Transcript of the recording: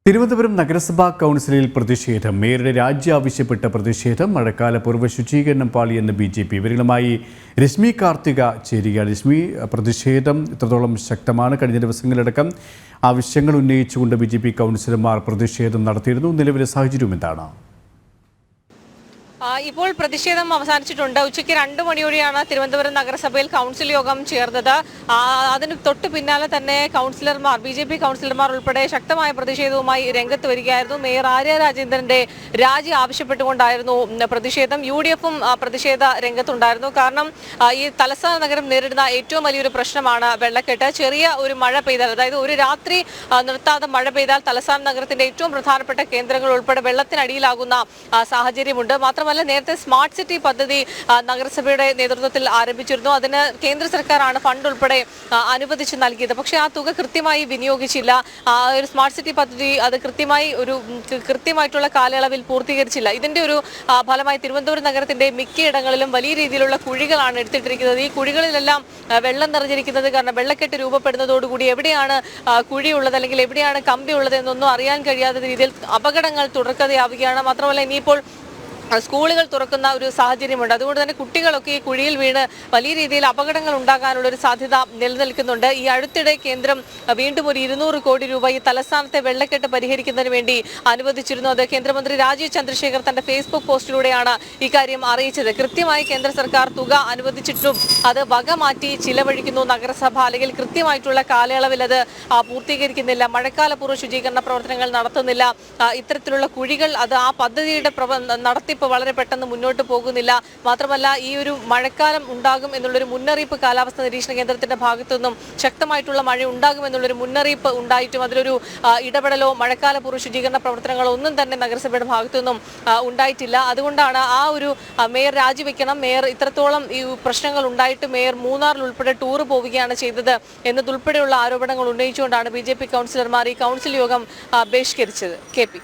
തിരുവനന്തപുരം നഗരസഭാ കൗൺസിലിൽ പ്രതിഷേധം. മേയറുടെ രാജി ആവശ്യപ്പെട്ട പ്രതിഷേധം. മഴക്കാല പൂർവ്വ ശുചീകരണം പാളിയെന്ന് BJP. ഇവരുമായി രശ്മി കാർത്തിക ചേരുകയാണ്. രശ്മി, പ്രതിഷേധം ഇത്രത്തോളം ശക്തമാണ്. കഴിഞ്ഞ ദിവസങ്ങളിലടക്കം ആവശ്യങ്ങൾ ഉന്നയിച്ചുകൊണ്ട് BJP കൗൺസിലർമാർ പ്രതിഷേധം നടത്തിയിരുന്നു. നിലവിലെ സാഹചര്യം എന്താണ്? ഇപ്പോൾ പ്രതിഷേധം അവസാനിച്ചിട്ടുണ്ട്. ഉച്ചയ്ക്ക് 2 മണിയോടെയാണ് തിരുവനന്തപുരം നഗരസഭയിൽ കൗൺസിൽ യോഗം ചേർന്നത്. അതിന് തൊട്ട് പിന്നാലെ തന്നെ BJP കൗൺസിലർമാർ ഉൾപ്പെടെ ശക്തമായ പ്രതിഷേധവുമായി രംഗത്ത് വരികയായിരുന്നു. മേയർ ആര്യ രാജേന്ദ്രന്റെ രാജി ആവശ്യപ്പെട്ടുകൊണ്ടായിരുന്നു പ്രതിഷേധം. UDFും പ്രതിഷേധ രംഗത്തുണ്ടായിരുന്നു. കാരണം ഈ തലസ്ഥാന നഗരം നേരിടുന്ന ഏറ്റവും വലിയൊരു പ്രശ്നമാണ് വെള്ളക്കെട്ട്. ചെറിയ ഒരു മഴ പെയ്താൽ, അതായത് ഒരു രാത്രി നിർത്താതെ മഴ പെയ്താൽ തലസ്ഥാന നഗരത്തിന്റെ ഏറ്റവും പ്രധാനപ്പെട്ട കേന്ദ്രങ്ങൾ ഉൾപ്പെടെ വെള്ളത്തിനടിയിലാകുന്ന സാഹചര്യമുണ്ട്. മാത്രമല്ല, നേരത്തെ സ്മാർട്ട് സിറ്റി പദ്ധതി നഗരസഭയുടെ നേതൃത്വത്തിൽ ആരംഭിച്ചിരുന്നു. അതിന് കേന്ദ്ര സർക്കാരാണ് ഫണ്ട് ഉൾപ്പെടെ അനുവദിച്ച് നൽകിയത്. പക്ഷേ ആ തുക കൃത്യമായി വിനിയോഗിച്ചില്ല. ഒരു സ്മാർട്ട് സിറ്റി പദ്ധതി അത് കൃത്യമായിട്ടുള്ള കാലയളവിൽ പൂർത്തീകരിച്ചില്ല. ഇതിന്റെ ഒരു ഫലമായി തിരുവനന്തപുരം നഗരത്തിന്റെ മിക്കയിടങ്ങളിലും വലിയ രീതിയിലുള്ള കുഴികളാണ് എടുത്തിട്ടിരിക്കുന്നത്. ഈ കുഴികളിലെല്ലാം വെള്ളം നിറഞ്ഞിരിക്കുന്നത് കാരണം വെള്ളക്കെട്ട് രൂപപ്പെടുന്നതോടുകൂടി എവിടെയാണ് കുഴിയുള്ളത് അല്ലെങ്കിൽ എവിടെയാണ് കമ്പിയുള്ളത് എന്നൊന്നും അറിയാൻ കഴിയാത്ത രീതിയിൽ അപകടങ്ങൾ തുടർക്കഥയാവുകയാണ്. മാത്രമല്ല, ഇനിയിപ്പോൾ സ്കൂളുകൾ തുറക്കുന്ന ഒരു സാഹചര്യമുണ്ട്. അതുകൊണ്ട് തന്നെ കുട്ടികളൊക്കെ ഈ കുഴിയിൽ വീണ് വലിയ രീതിയിൽ അപകടങ്ങൾ ഉണ്ടാകാനുള്ള ഒരു സാധ്യത നിലനിൽക്കുന്നുണ്ട്. ഈ അടുത്തിടെ കേന്ദ്രം വീണ്ടും ഒരു 200 കോടി രൂപ ഈ തലസ്ഥാനത്തെ വെള്ളക്കെട്ട് പരിഹരിക്കുന്നതിന് വേണ്ടി അനുവദിച്ചിരുന്നു. അത് കേന്ദ്രമന്ത്രി രാജീവ് ചന്ദ്രശേഖർ തന്റെ ഫേസ്ബുക്ക് പോസ്റ്റിലൂടെയാണ് ഇക്കാര്യം അറിയിച്ചത്. കൃത്യമായി കേന്ദ്ര സർക്കാർ തുക അനുവദിച്ചിട്ടും അത് വക മാറ്റി ചിലവഴിക്കുന്നു നഗരസഭ, അല്ലെങ്കിൽ കൃത്യമായിട്ടുള്ള കാലയളവിൽ അത് പൂർത്തീകരിക്കുന്നില്ല. മഴക്കാല പൂർവ്വ ശുചീകരണ പ്രവർത്തനങ്ങൾ നടത്തുന്നില്ല. ഇത്തരത്തിലുള്ള കുഴികൾ ആ പദ്ധതിയുടെ നടത്തി വളരെ പെട്ടെന്ന് മുന്നോട്ട് പോകുന്നില്ല. മാത്രമല്ല, ഈ ഒരു മഴക്കാലം ഉണ്ടാകും എന്നുള്ളൊരു മുന്നറിയിപ്പ് കാലാവസ്ഥാ നിരീക്ഷണ കേന്ദ്രത്തിന്റെ ഭാഗത്തുനിന്നും ശക്തമായിട്ടുള്ള മഴ ഉണ്ടാകുമെന്നുള്ളൊരു മുന്നറിയിപ്പ് ഉണ്ടായിട്ടും അതിലൊരു ഇടപെടലോ മഴക്കാല പൂർവ്വ ശുചീകരണ പ്രവർത്തനങ്ങളോ ഒന്നും തന്നെ നഗരസഭയുടെ ഭാഗത്തുനിന്നും ഉണ്ടായിട്ടില്ല. അതുകൊണ്ടാണ് ആ ഒരു മേയർ രാജിവെക്കണം, മേയർ ഇത്രത്തോളം ഈ പ്രശ്നങ്ങൾ ഉണ്ടായിട്ട് മേയർ മൂന്നാറിൽ ഉൾപ്പെടെ ടൂർ പോവുകയാണ് ചെയ്തത് എന്നതുൾപ്പെടെയുള്ള ആരോപണങ്ങൾ ഉന്നയിച്ചുകൊണ്ടാണ് BJP കൗൺസിലർമാർ ഈ കൗൺസിൽ യോഗം ബഹിഷ്കരിച്ചത്. KP